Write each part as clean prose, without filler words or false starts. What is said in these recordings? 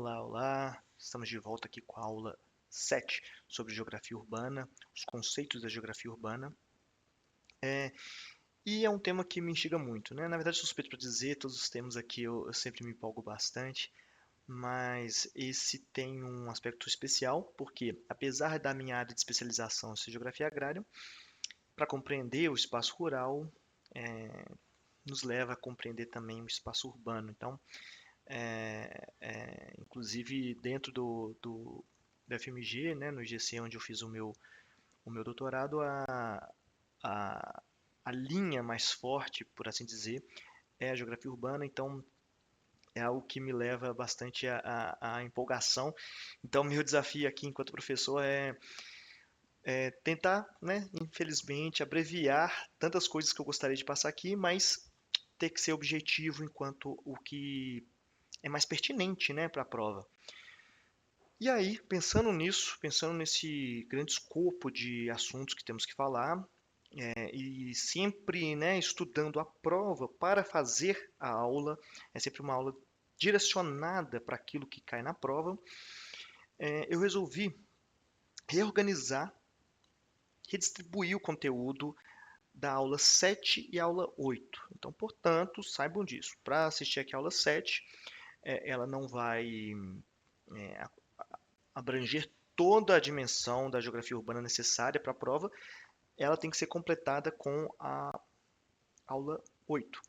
Olá, olá! Estamos de volta aqui com a aula 7 sobre geografia urbana, os conceitos da geografia urbana. E é um tema que me instiga muito, né? Na verdade, suspeito para dizer, todos os temas aqui eu sempre me empolgo bastante, mas esse tem um aspecto especial, porque apesar da minha área de especialização ser geografia agrária, para compreender o espaço rural, nos leva a compreender também o espaço urbano. Então, inclusive dentro da FMG, né, no IGC, onde eu fiz o meu doutorado, a, a linha mais forte, por assim dizer, é a geografia urbana, então é algo que me leva bastante à empolgação. Então, meu desafio aqui enquanto professor é tentar, né, infelizmente, abreviar tantas coisas que eu gostaria de passar aqui, mas ter que ser objetivo enquanto o que é mais pertinente, né, para a prova. E aí, pensando nisso, pensando nesse grande escopo de assuntos que temos que falar, e sempre, né, estudando a prova para fazer a aula, é sempre uma aula direcionada para aquilo que cai na prova, eu resolvi reorganizar, redistribuir o conteúdo da aula 7 e aula 8. Então, portanto, saibam disso. Para assistir aqui a aula 7, ela não vai abranger toda a dimensão da geografia urbana necessária para a prova, ela tem que ser completada com a aula 8.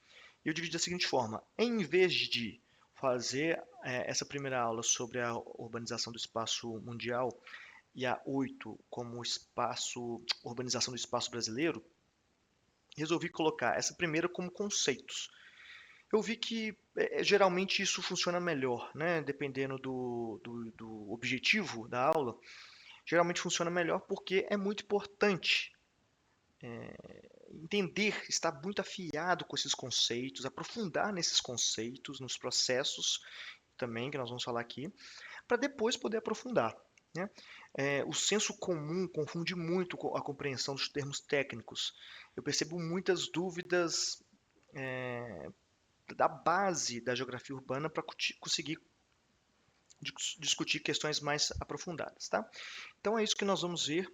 E eu dividi da seguinte forma: em vez de fazer essa primeira aula sobre a urbanização do espaço mundial e a 8 como espaço, urbanização do espaço brasileiro, resolvi colocar essa primeira como conceitos. Eu vi que geralmente isso funciona melhor, né? Dependendo do objetivo da aula, geralmente funciona melhor porque é muito importante entender, estar muito afiado com esses conceitos, aprofundar nesses conceitos, nos processos também, que nós vamos falar aqui, para depois poder aprofundar. Né? O senso comum confunde muito a compreensão dos termos técnicos. Eu percebo muitas dúvidas da base da geografia urbana para conseguir discutir questões mais aprofundadas. Tá? Então é isso que nós vamos ver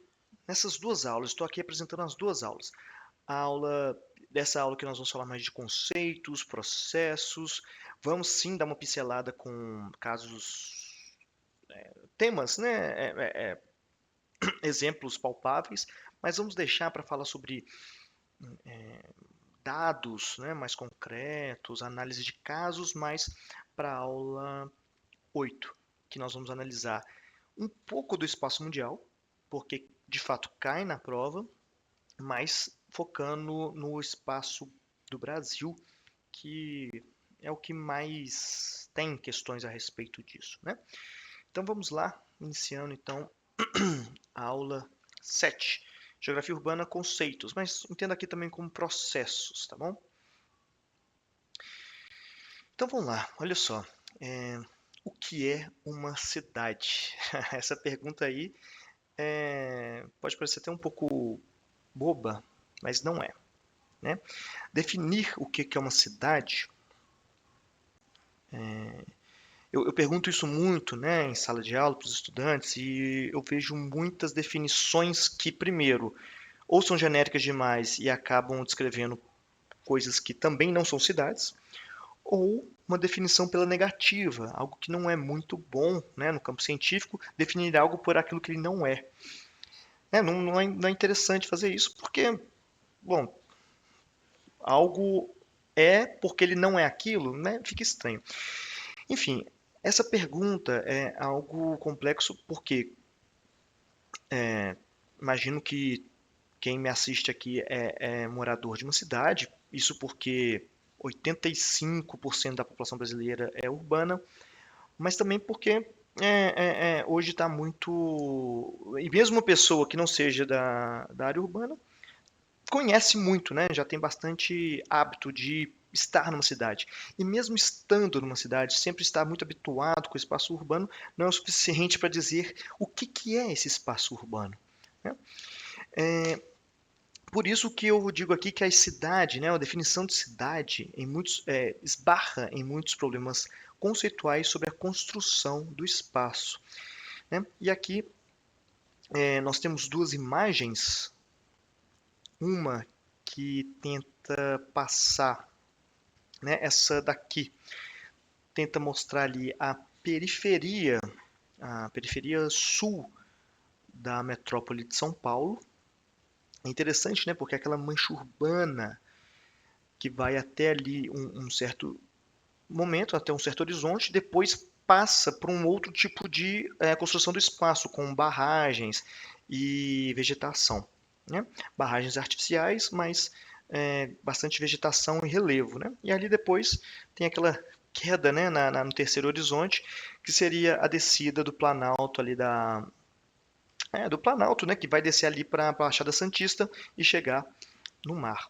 nessas duas aulas. Estou aqui apresentando as duas aulas. Dessa aula que nós vamos falar mais de conceitos, processos, vamos sim dar uma pincelada com casos, temas, né, exemplos palpáveis, mas vamos deixar para falar sobre dados, né, mais concretos, análise de casos, mais para a aula 8, que nós vamos analisar um pouco do espaço mundial, porque de fato cai na prova, mas focando no espaço do Brasil, que é o que mais tem questões a respeito disso, né? Então vamos lá, iniciando então a aula 7. Geografia urbana, conceitos, mas entenda aqui também como processos, tá bom? Então vamos lá, olha só. O que é uma cidade? Essa pergunta aí pode parecer até um pouco boba, mas não é. Né? Definir o que é uma cidade, eu pergunto isso muito, né, em sala de aula para os estudantes e eu vejo muitas definições que, primeiro, ou são genéricas demais e acabam descrevendo coisas que também não são cidades, ou uma definição pela negativa, algo que não é muito bom, né, no campo científico, definir algo por aquilo que ele não é. Não é interessante fazer isso porque, bom, algo é porque ele não é aquilo, né, fica estranho. Enfim, essa pergunta é algo complexo porque imagino que quem me assiste aqui é morador de uma cidade, isso porque 85% da população brasileira é urbana, mas também porque hoje está muito. E mesmo uma pessoa que não seja da área urbana conhece muito, né? Já tem bastante hábito de estar numa cidade. E mesmo estando numa cidade, sempre estar muito habituado com o espaço urbano não é o suficiente para dizer o que é esse espaço urbano. Né? Por isso que eu digo aqui que a cidade, né, a definição de cidade, esbarra em muitos problemas conceituais sobre a construção do espaço, né? E aqui nós temos duas imagens, uma que tenta passar, né, essa daqui tenta mostrar ali a periferia sul da metrópole de São Paulo. É interessante, né, porque é aquela mancha urbana que vai até ali um certo momento, até um certo horizonte, depois passa para um outro tipo de construção do espaço, com barragens e vegetação, né? Barragens artificiais, mas bastante vegetação e relevo, né? E ali depois tem aquela queda, né, no terceiro horizonte, que seria a descida do Planalto ali do Planalto, né, que vai descer ali para a Baixada Santista e chegar no mar.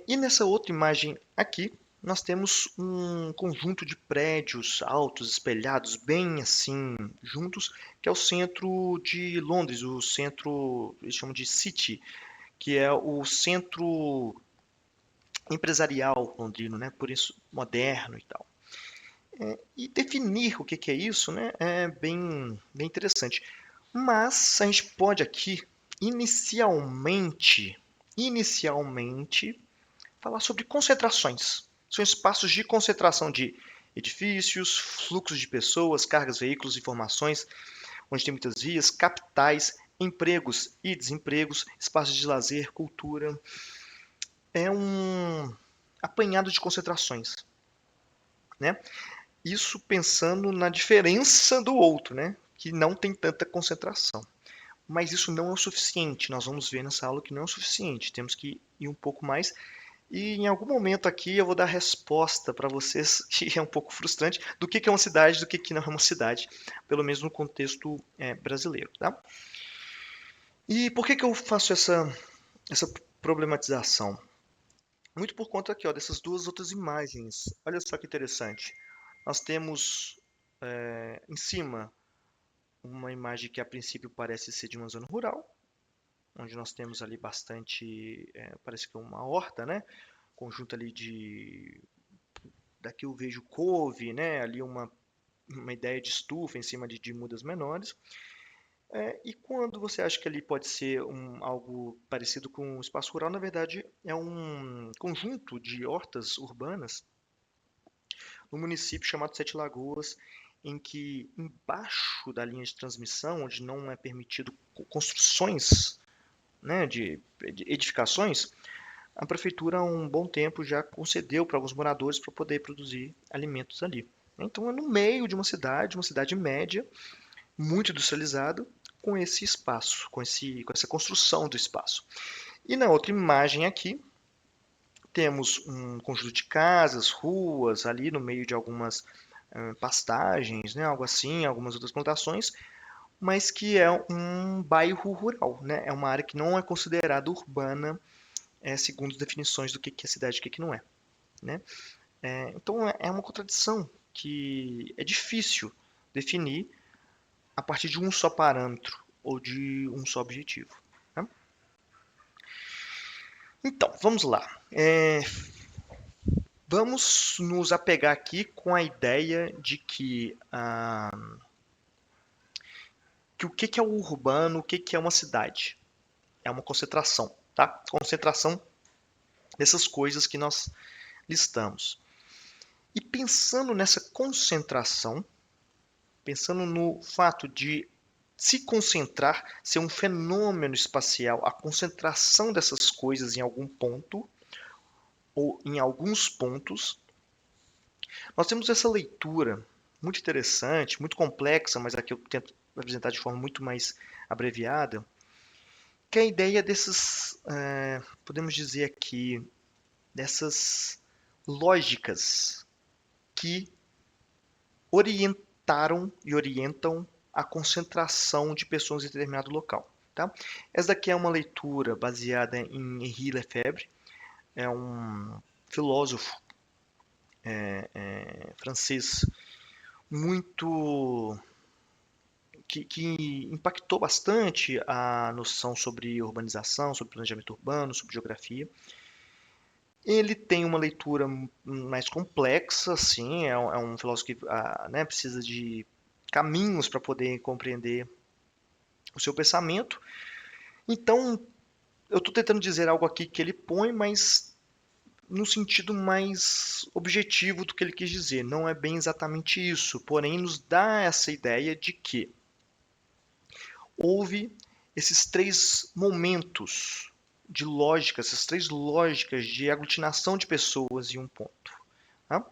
E nessa outra imagem aqui, nós temos um conjunto de prédios altos, espelhados, bem assim, juntos, que é o centro de Londres, o centro, eles chamam de City, que é o centro empresarial londrino, né? Por isso moderno e tal. E definir o que é isso, né? É bem interessante. Mas a gente pode aqui, inicialmente falar sobre concentrações. São espaços de concentração de edifícios, fluxos de pessoas, cargas, veículos, informações, onde tem muitas vias, capitais, empregos e desempregos, espaços de lazer, cultura. É um apanhado de concentrações, né? Isso pensando na diferença do outro, né? Que não tem tanta concentração. Mas isso não é o suficiente. Nós vamos ver nessa aula que não é o suficiente. Temos que ir um pouco mais. E em algum momento aqui eu vou dar resposta para vocês, que é um pouco frustrante, do que é uma cidade, do que não é uma cidade, pelo menos no contexto brasileiro. Tá? E por que eu faço essa problematização? Muito por conta aqui, ó, dessas duas outras imagens. Olha só que interessante. Nós temos em cima uma imagem que a princípio parece ser de uma zona rural, onde nós temos ali bastante, parece que uma horta, né? Conjunto ali daqui eu vejo couve, né? Ali uma ideia de estufa em cima de mudas menores. E quando você acha que ali pode ser algo parecido com um espaço rural, na verdade é um conjunto de hortas urbanas no município chamado Sete Lagoas, em que embaixo da linha de transmissão, onde não é permitido construções, né, de edificações, a prefeitura há um bom tempo já concedeu para alguns moradores para poder produzir alimentos ali. Então é no meio de uma cidade média, muito industrializada, com esse espaço, com essa construção do espaço. E na outra imagem aqui, temos um conjunto de casas, ruas, ali no meio de algumas pastagens, né, algo assim, algumas outras plantações, mas que é um bairro rural, né? É uma área que não é considerada urbana, segundo as definições do que é cidade e o que não é, né? Então é uma contradição que é difícil definir a partir de um só parâmetro ou de um só objetivo. Né? Então, vamos lá. Vamos nos apegar aqui com a ideia de que o que é o urbano, o que é uma cidade. É uma concentração, tá? Concentração dessas coisas que nós listamos. E pensando nessa concentração, pensando no fato de se concentrar ser um fenômeno espacial, a concentração dessas coisas em algum ponto, ou em alguns pontos, nós temos essa leitura muito interessante, muito complexa, mas aqui eu tento apresentar de forma muito mais abreviada, que é a ideia desses, podemos dizer aqui, dessas lógicas que orientaram e orientam a concentração de pessoas em determinado local. Tá? Essa daqui é uma leitura baseada em Henri Lefebvre, é um filósofo francês muito que impactou bastante a noção sobre urbanização, sobre planejamento urbano, sobre geografia. Ele tem uma leitura mais complexa, assim, é um filósofo que né, precisa de caminhos para poder compreender o seu pensamento. Então, eu estou tentando dizer algo aqui que ele põe, mas no sentido mais objetivo do que ele quis dizer. Não é bem exatamente isso, porém nos dá essa ideia de que houve esses três momentos de lógica, essas três lógicas de aglutinação de pessoas em um ponto. Tá?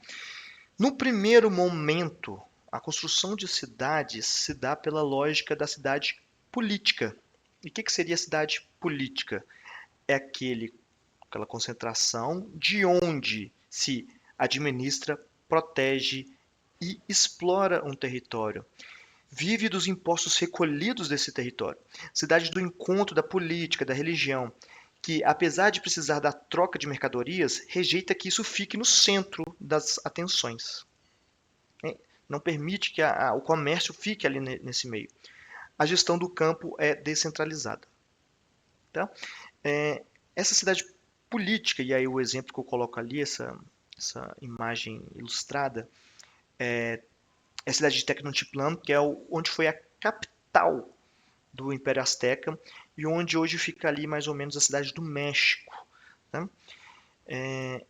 No primeiro momento, a construção de cidades se dá pela lógica da cidade política. E o que seria a cidade política? É aquela concentração de onde se administra, protege e explora um território. Vive dos impostos recolhidos desse território. Cidade do encontro da política, da religião, que, apesar de precisar da troca de mercadorias, rejeita que isso fique no centro das atenções. Não permite que o comércio fique ali nesse meio. A gestão do campo é descentralizada. Tá? Essa cidade política, e aí o exemplo que eu coloco ali, essa imagem ilustrada, é a cidade de Tecnotiplan, que é onde foi a capital do Império Azteca e onde hoje fica ali mais ou menos a cidade do México. Né?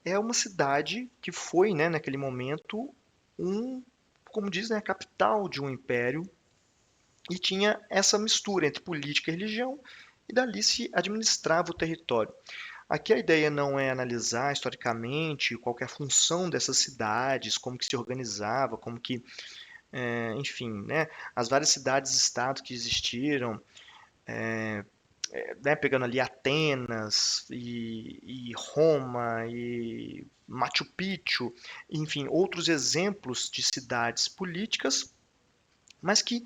É uma cidade que foi, né, naquele momento, como diz, né, a capital de um império e tinha essa mistura entre política e religião e dali se administrava o território. Aqui a ideia não é analisar historicamente qual que é a função dessas cidades, como que se organizava, como que, enfim, né, as várias cidades-estado que existiram, né, pegando ali Atenas e Roma e Machu Picchu, enfim, outros exemplos de cidades políticas, mas que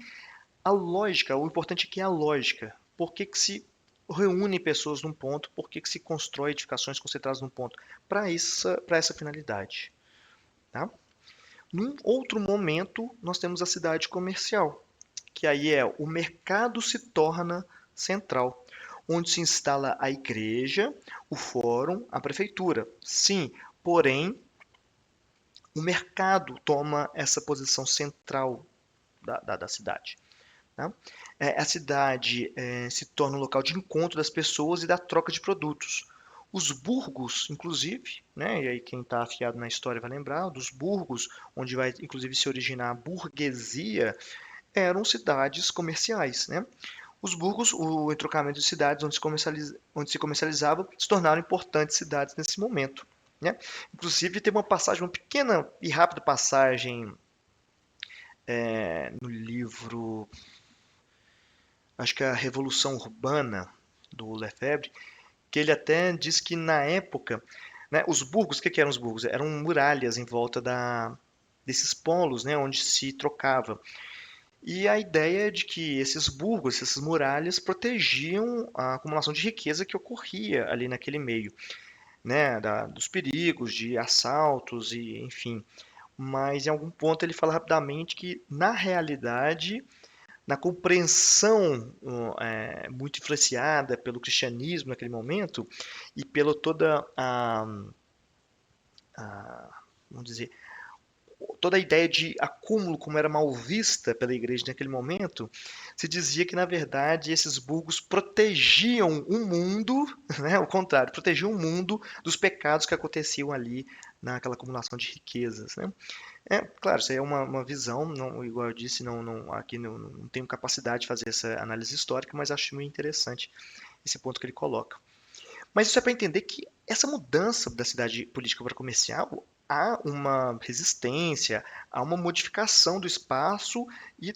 a lógica, o importante aqui é a lógica. Por que que se reúne pessoas num ponto? Por que que se constrói edificações concentradas num ponto? Para essa finalidade. Tá? Num outro momento, nós temos a cidade comercial, que aí o mercado se torna central, onde se instala a igreja, o fórum, a prefeitura. Sim, porém, o mercado toma essa posição central da cidade. Tá? A cidade se torna um local de encontro das pessoas e da troca de produtos. Os burgos, inclusive, né, e aí quem está afiado na história vai lembrar, dos burgos, onde vai inclusive se originar a burguesia, eram cidades comerciais. Né? Os burgos, o entrocamento de cidades onde se comercializava, se tornaram importantes cidades nesse momento. Né? Inclusive, tem uma passagem, uma pequena e rápida passagem no livro, acho que é a Revolução Urbana, do Lefebvre, que ele até diz que na época, né, os burgos, o que eram os burgos? Eram muralhas em volta desses polos, né, onde se trocava. E a ideia é de que esses burgos, essas muralhas, protegiam a acumulação de riqueza que ocorria ali naquele meio, né, dos perigos de assaltos e enfim. Mas em algum ponto ele fala rapidamente que, na realidade, na compreensão muito influenciada pelo cristianismo naquele momento e pela toda vamos dizer, toda a ideia de acúmulo, como era mal vista pela igreja naquele momento, se dizia que, na verdade, esses burgos protegiam o mundo, né, ao contrário, protegiam o mundo dos pecados que aconteciam ali naquela acumulação de riquezas. Né? Claro, isso aí é uma visão, não, igual eu disse, aqui não tenho capacidade de fazer essa análise histórica, mas acho muito interessante esse ponto que ele coloca. Mas isso é para entender que essa mudança da cidade política para comercial há uma resistência, há uma modificação do espaço e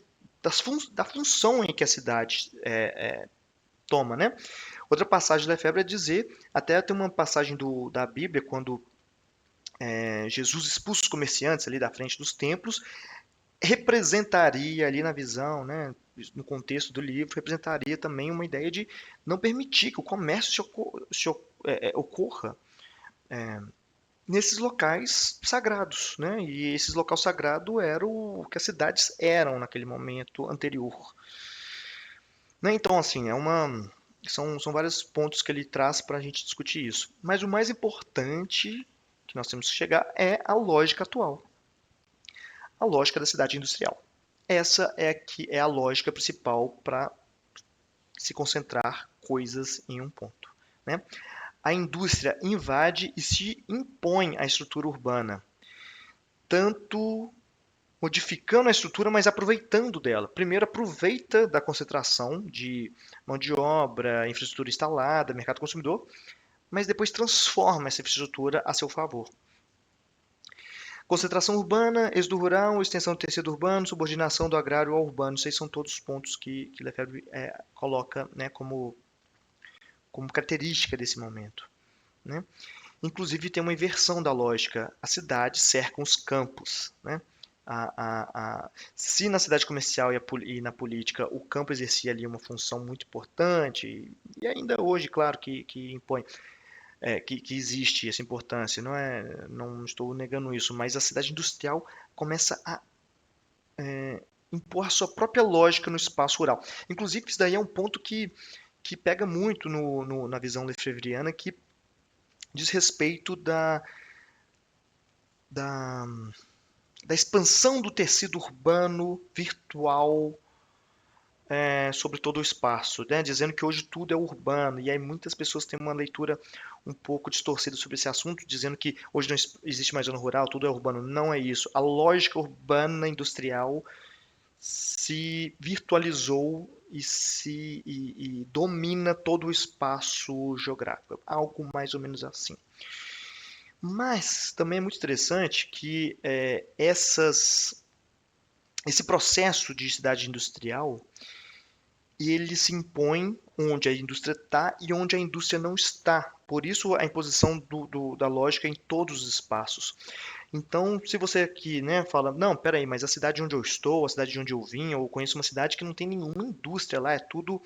da função em que a cidade toma, né? Outra passagem da Lefebvre é dizer, até tem uma passagem da Bíblia, quando Jesus expulsa os comerciantes ali da frente dos templos, representaria ali na visão, né, no contexto do livro, representaria também uma ideia de não permitir que o comércio ocorra nesses locais sagrados, né? E esses locais sagrados eram o que as cidades eram naquele momento anterior. Né? Então, assim, são vários pontos que ele traz para a gente discutir isso. Mas o mais importante que nós temos que chegar é a lógica atual, a lógica da cidade industrial. Essa que é a lógica principal para se concentrar coisas em um ponto. Né? A indústria invade e se impõe à estrutura urbana, tanto modificando a estrutura, mas aproveitando dela. Primeiro, aproveita da concentração de mão de obra, infraestrutura instalada, mercado consumidor, mas depois transforma essa infraestrutura a seu favor. Concentração urbana, êxodo rural, extensão do tecido urbano, subordinação do agrário ao urbano. Esses são todos os pontos que Lefebvre coloca, né, como característica desse momento. Né? Inclusive tem uma inversão da lógica. As cidades cercam os campos. Né? Se na cidade comercial e na política o campo exercia ali uma função muito importante, e ainda hoje, claro, que impõe, que existe essa importância, não estou negando isso, mas a cidade industrial começa a impor a sua própria lógica no espaço rural. Inclusive, isso daí é um ponto que pega muito na visão lefebvriana, que diz respeito da, da expansão do tecido urbano virtual sobre todo o espaço, né? Dizendo que hoje tudo é urbano, e aí muitas pessoas têm uma leitura um pouco distorcida sobre esse assunto, dizendo que hoje não existe mais zona rural, tudo é urbano. Não é isso. A lógica urbana industrial se virtualizou e domina todo o espaço geográfico. Algo mais ou menos assim. Mas também é muito interessante que esse processo de cidade industrial ele se impõe onde a indústria está e onde a indústria não está. Por isso a imposição da lógica em todos os espaços. Então, se você aqui, né, fala, não, peraí, mas a cidade onde eu estou, a cidade onde eu vim, eu conheço uma cidade que não tem nenhuma indústria lá, é tudo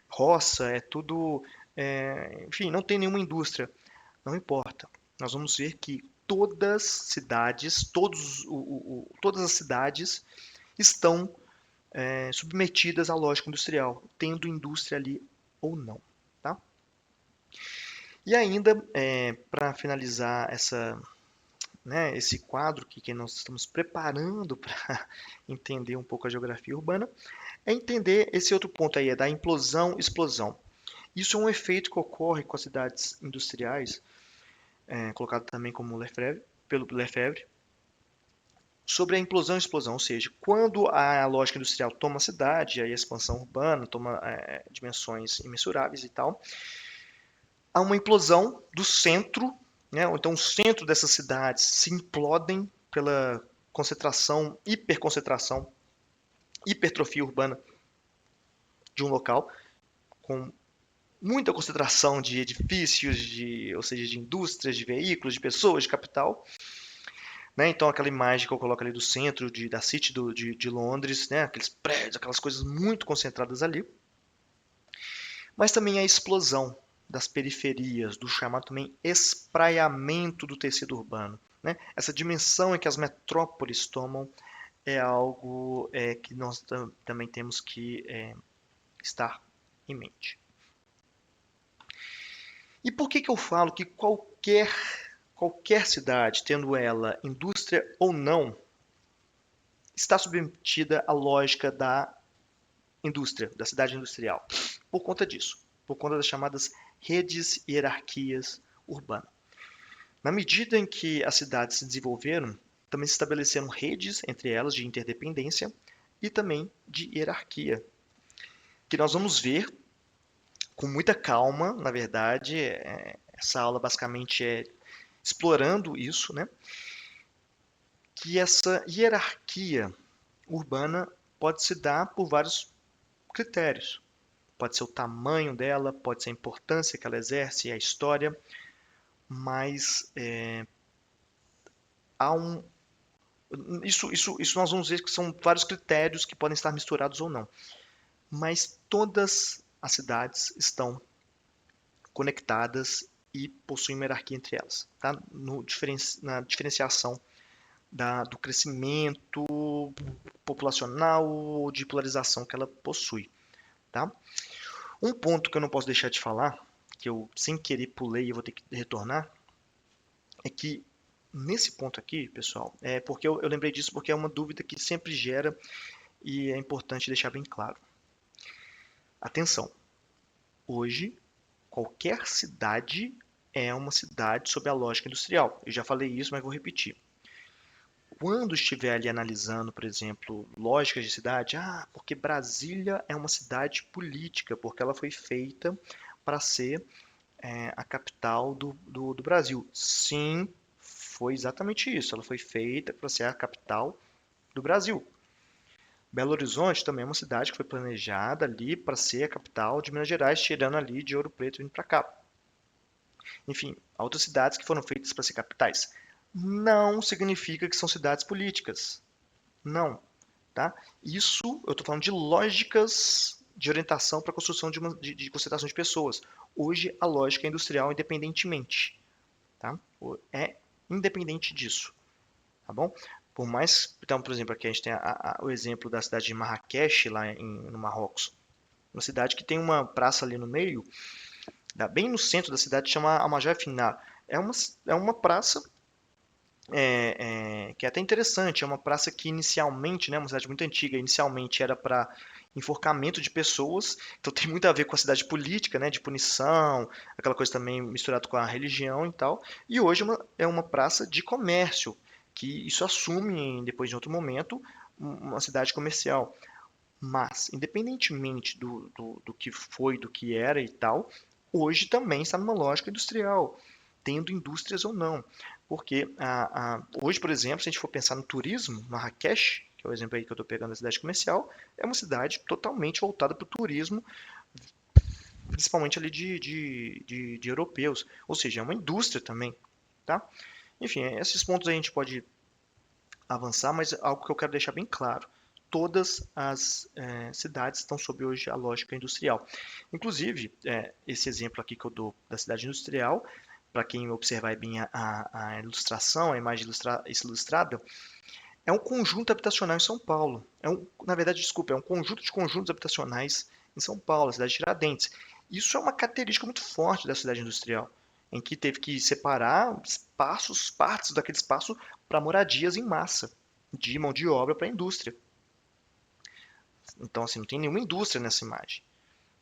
roça, é tudo, enfim, não tem nenhuma indústria. Não importa. Nós vamos ver que todas cidades, todas as cidades estão submetidas à lógica industrial, tendo indústria ali ou não. Tá? E ainda, para finalizar esse quadro que nós estamos preparando para entender um pouco a geografia urbana, é entender esse outro ponto aí, da implosão-explosão. Isso é um efeito que ocorre com as cidades industriais, colocado também como pelo Lefebvre, sobre a implosão e explosão, ou seja, quando a lógica industrial toma a cidade, aí a expansão urbana toma dimensões imensuráveis e tal, há uma implosão do centro, né? Então o centro dessas cidades se implodem pela hiperconcentração, hipertrofia urbana de um local, com muita concentração de edifícios, ou seja, de indústrias, de veículos, de pessoas, de capital. Né? Então aquela imagem que eu coloco ali do centro da City de Londres, né? Aqueles prédios, aquelas coisas muito concentradas ali. Mas também a explosão das periferias, do chamado também espraiamento do tecido urbano. Né? Essa dimensão em que as metrópoles tomam é algo que nós também temos que estar em mente. E por que eu falo que qualquer cidade, tendo ela indústria ou não, está submetida à lógica da indústria, da cidade industrial? Por conta disso, por conta das chamadas redes e hierarquias urbanas. Na medida em que as cidades se desenvolveram, também se estabeleceram redes entre elas de interdependência e também de hierarquia, que nós vamos ver com muita calma, na verdade, essa aula basicamente é explorando isso, né? Que essa hierarquia urbana pode se dar por vários critérios. Pode ser o tamanho dela, pode ser a importância que ela exerce, a história, mas há isso nós vamos ver que são vários critérios que podem estar misturados ou não. Mas todas as cidades estão conectadas e possuem uma hierarquia entre elas, tá? Na diferenciação do crescimento populacional ou de polarização que ela possui, tá? Um ponto que eu não posso deixar de falar, que eu sem querer pulei e eu vou ter que retornar, é que nesse ponto aqui, pessoal, porque eu lembrei disso porque é uma dúvida que sempre gera e é importante deixar bem claro. Atenção, hoje qualquer cidade é uma cidade sob a lógica industrial. Eu já falei isso, mas vou repetir. Quando estiver ali analisando, por exemplo, lógicas de cidade, porque Brasília é uma cidade política, porque ela foi feita para ser a capital do Brasil. Sim, foi exatamente isso. Ela foi feita para ser a capital do Brasil. Belo Horizonte também é uma cidade que foi planejada ali para ser a capital de Minas Gerais, tirando ali de Ouro Preto vindo para cá. Enfim, há outras cidades que foram feitas para ser capitais. Não significa que são cidades políticas. Não, tá? Isso eu estou falando de lógicas de orientação para a construção de concentração de pessoas. Hoje a lógica é industrial independentemente, tá? É independente disso, tá bom? Por mais, então, por exemplo, aqui a gente tem o exemplo da cidade de Marrakech, lá no Marrocos. Uma cidade que tem uma praça ali no meio, bem no centro da cidade, chama Almajá Finar. É uma praça que é até interessante. É uma praça que inicialmente, né, uma cidade muito antiga, inicialmente era para enforcamento de pessoas, então tem muito a ver com a cidade política, né, de punição, aquela coisa também misturado com a religião e tal. E hoje é uma praça de comércio, que isso assume, depois de outro momento, uma cidade comercial. Mas, independentemente do que foi, do que era e tal, hoje também está numa lógica industrial, tendo indústrias ou não. Porque hoje, por exemplo, se a gente for pensar no turismo, Marrakech, que é o exemplo aí que eu estou pegando da cidade comercial, é uma cidade totalmente voltada para o turismo, principalmente ali de europeus. Ou seja, é uma indústria também. Tá? Enfim, esses pontos a gente pode avançar, mas algo que eu quero deixar bem claro. Todas as cidades estão sob hoje a lógica industrial. Inclusive, esse exemplo aqui que eu dou da cidade industrial, para quem observar bem a ilustração, a imagem ilustrada, é um conjunto habitacional em São Paulo. Na verdade, desculpa, é um conjunto de conjuntos habitacionais em São Paulo, a cidade de Tiradentes. Isso é uma característica muito forte da cidade industrial, em que teve que separar espaços, partes daquele espaço para moradias em massa, de mão de obra para a indústria. Então, assim, não tem nenhuma indústria nessa imagem.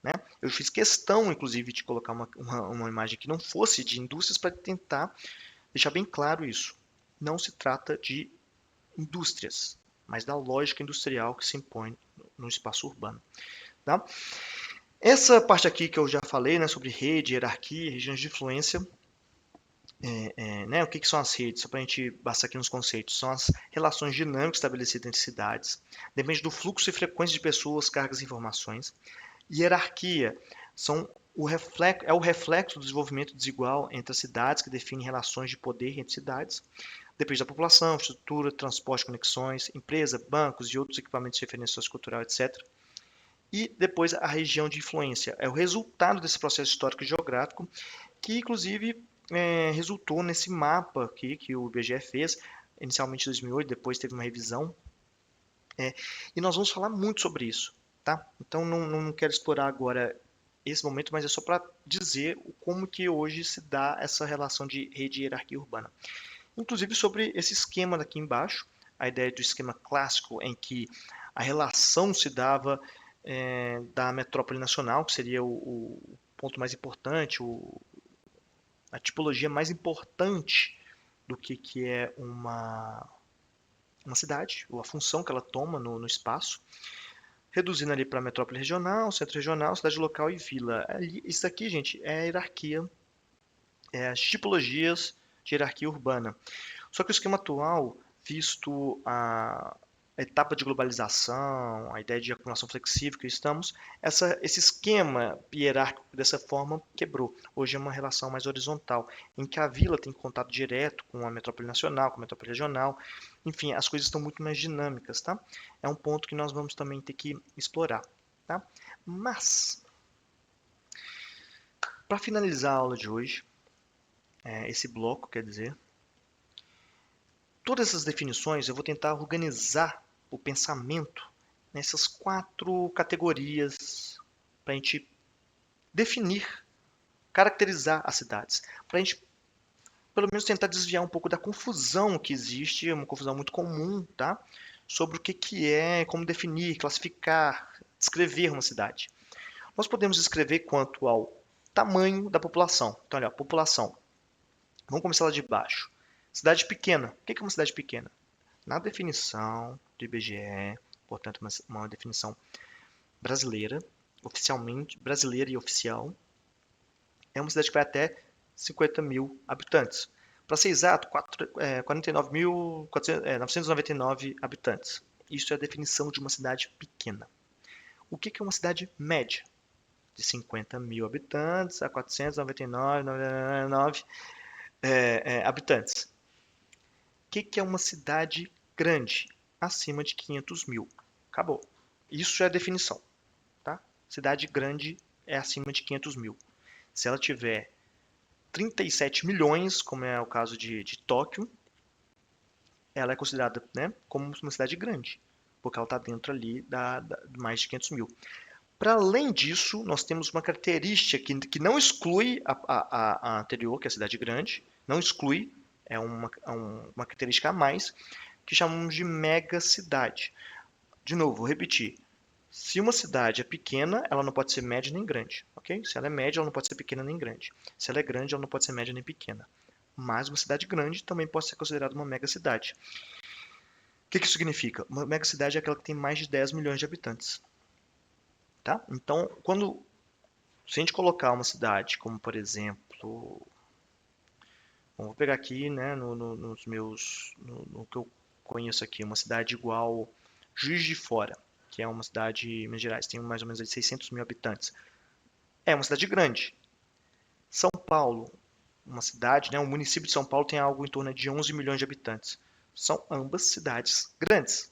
Né? Eu fiz questão, inclusive, de colocar uma imagem que não fosse de indústrias para tentar deixar bem claro isso. Não se trata de indústrias, mas da lógica industrial que se impõe no espaço urbano. Tá? Essa parte aqui que eu já falei, né, sobre rede, hierarquia, regiões de influência, né, o que são as redes? Só para a gente passar aqui nos conceitos. São as relações dinâmicas estabelecidas entre cidades, depende do fluxo e frequência de pessoas, cargas e informações. Hierarquia é o reflexo do desenvolvimento desigual entre as cidades que define relações de poder entre cidades. Depende da população, estrutura, transporte, conexões, empresa, bancos e outros equipamentos de referência sociocultural, etc. E depois a região de influência. É o resultado desse processo histórico e geográfico que, inclusive, resultou nesse mapa aqui que o IBGE fez, inicialmente em 2008, depois teve uma revisão. E nós vamos falar muito sobre isso. Tá? Então não quero explorar agora esse momento, mas é só para dizer como que hoje se dá essa relação de rede e hierarquia urbana. Inclusive sobre esse esquema daqui embaixo, a ideia do esquema clássico em que a relação se dava da metrópole nacional, que seria o ponto mais importante, a tipologia mais importante do que é uma cidade, ou a função que ela toma no espaço, reduzindo ali para metrópole regional, centro regional, cidade local e vila. Isso aqui, gente, é a hierarquia, as tipologias de hierarquia urbana. Só que o esquema atual, visto a etapa de globalização, a ideia de acumulação flexível que estamos, esse esquema hierárquico dessa forma quebrou. Hoje é uma relação mais horizontal, em que a vila tem contato direto com a metrópole nacional, com a metrópole regional. Enfim, as coisas estão muito mais dinâmicas, tá? É um ponto que nós vamos também ter que explorar, tá? Mas, para finalizar a aula de hoje, esse bloco, quer dizer. Todas essas definições eu vou tentar organizar o pensamento nessas 4 categorias para a gente definir, caracterizar as cidades. Para a gente, pelo menos, tentar desviar um pouco da confusão que existe, uma confusão muito comum, tá? Sobre o que é, como definir, classificar, descrever uma cidade. Nós podemos descrever quanto ao tamanho da população. Então, olha, a população. Vamos começar lá de baixo. Cidade pequena. O que é uma cidade pequena? Na definição do IBGE, portanto, uma definição brasileira, oficialmente brasileira e oficial, é uma cidade que vai até 50 mil habitantes. Para ser exato, 49.999 habitantes. Isso é a definição de uma cidade pequena. O que é uma cidade média? De 50 mil habitantes a 499.999 habitantes. O que é uma cidade grande? Acima de 500 mil. Acabou. Isso é a definição. Tá? Cidade grande é acima de 500 mil. Se ela tiver 37 milhões, como é o caso de Tóquio, ela é considerada, né, como uma cidade grande, porque ela está dentro ali de mais de 500 mil. Para além disso, nós temos uma característica que não exclui a anterior, que é a cidade grande, não exclui, é uma característica a mais, que chamamos de megacidade. De novo, vou repetir. Se uma cidade é pequena, ela não pode ser média nem grande, ok? Se ela é média, ela não pode ser pequena nem grande. Se ela é grande, ela não pode ser média nem pequena. Mas uma cidade grande também pode ser considerada uma megacidade. O que isso significa? Uma megacidade é aquela que tem mais de 10 milhões de habitantes. Tá? Então, se a gente colocar uma cidade como, por exemplo, vou pegar aqui, né, no que eu conheço aqui, uma cidade igual Juiz de Fora, que é uma cidade em Minas Gerais, tem mais ou menos 600 mil habitantes. É uma cidade grande. São Paulo, uma cidade, né, o município de São Paulo tem algo em torno de 11 milhões de habitantes. São ambas cidades grandes.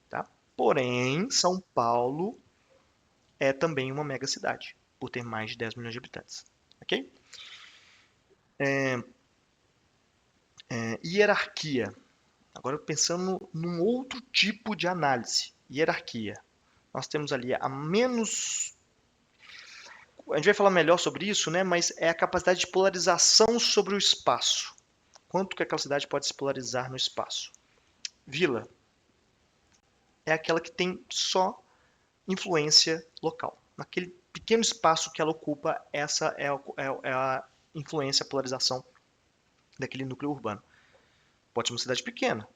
Tá? Porém, São Paulo é também uma mega cidade, por ter mais de 10 milhões de habitantes. Ok? Hierarquia. Agora pensando num outro tipo de análise. Hierarquia. Nós temos ali a menos. A gente vai falar melhor sobre isso, né? Mas é a capacidade de polarização sobre o espaço. Quanto que aquela cidade pode se polarizar no espaço? Vila é aquela que tem só influência local. Naquele pequeno espaço que ela ocupa, essa é a influência, a polarização daquele núcleo urbano. Pode ser uma cidade pequena,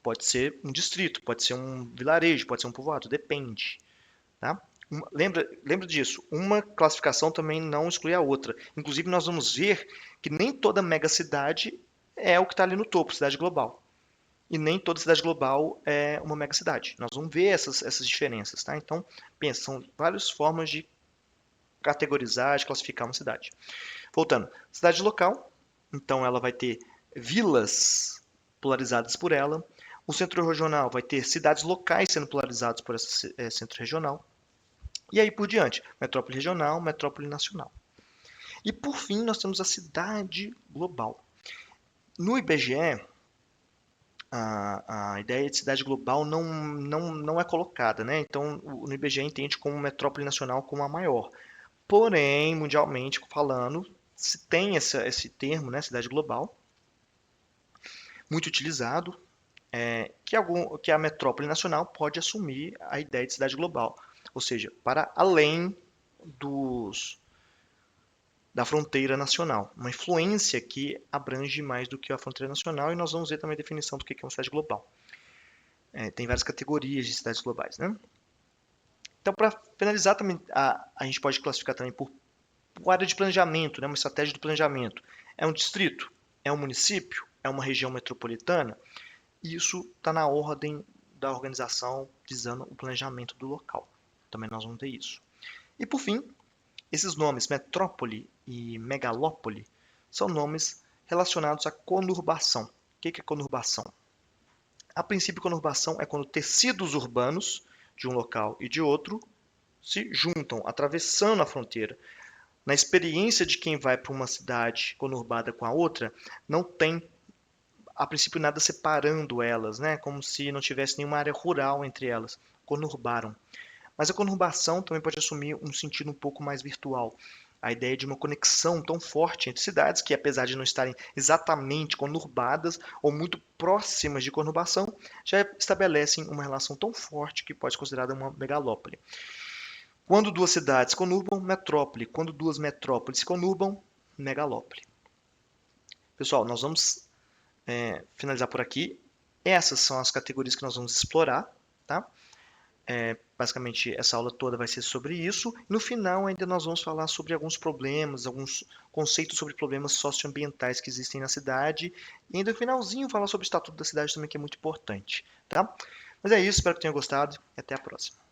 pode ser um distrito, pode ser um vilarejo, pode ser um povoado, depende. Tá? Lembra disso, uma classificação também não exclui a outra. Inclusive, nós vamos ver que nem toda megacidade é o que está ali no topo, cidade global. E nem toda cidade global é uma megacidade. Nós vamos ver essas diferenças. Tá? Então, pensa, são várias formas de categorizar, de classificar uma cidade. Voltando, cidade local, então ela vai ter vilas polarizadas por ela. O centro regional vai ter cidades locais sendo polarizadas por esse centro regional. E aí por diante, metrópole regional, metrópole nacional. E por fim, nós temos a cidade global. No IBGE, a ideia de cidade global não é colocada, né? Então, no IBGE entende como metrópole nacional como a maior. Porém, mundialmente falando, se tem esse termo, né, cidade global, muito utilizado, que a metrópole nacional pode assumir a ideia de cidade global, ou seja, para além da fronteira nacional, uma influência que abrange mais do que a fronteira nacional, e nós vamos ver também a definição do que é uma cidade global. Tem várias categorias de cidades globais, né? Então, para finalizar, também, a gente pode classificar também por área de planejamento, né? Uma estratégia de planejamento. É um distrito? É um município? É uma região metropolitana? Isso está na ordem da organização visando o planejamento do local. Também nós vamos ter isso. E por fim, esses nomes metrópole e megalópole são nomes relacionados à conurbação. O que é conurbação? A princípio, conurbação é quando tecidos urbanos de um local e de outro se juntam, atravessando a fronteira. na experiência de quem vai para uma cidade conurbada com a outra, não tem, a princípio, nada separando elas, né? Como se não tivesse nenhuma área rural entre elas. Conurbaram. Mas a conurbação também pode assumir um sentido um pouco mais virtual. A ideia de uma conexão tão forte entre cidades que, apesar de não estarem exatamente conurbadas ou muito próximas de conurbação, já estabelecem uma relação tão forte que pode ser considerada uma megalópole. Quando duas cidades conurbam, metrópole. Quando duas metrópoles se conurbam, megalópole. Pessoal, nós vamos finalizar por aqui. Essas são as categorias que nós vamos explorar, tá? Basicamente, essa aula toda vai ser sobre isso. No final, ainda nós vamos falar sobre alguns problemas, alguns conceitos sobre problemas socioambientais que existem na cidade. E ainda no finalzinho, falar sobre o Estatuto da Cidade também, que é muito importante, tá? Mas é isso, espero que tenham gostado e até a próxima.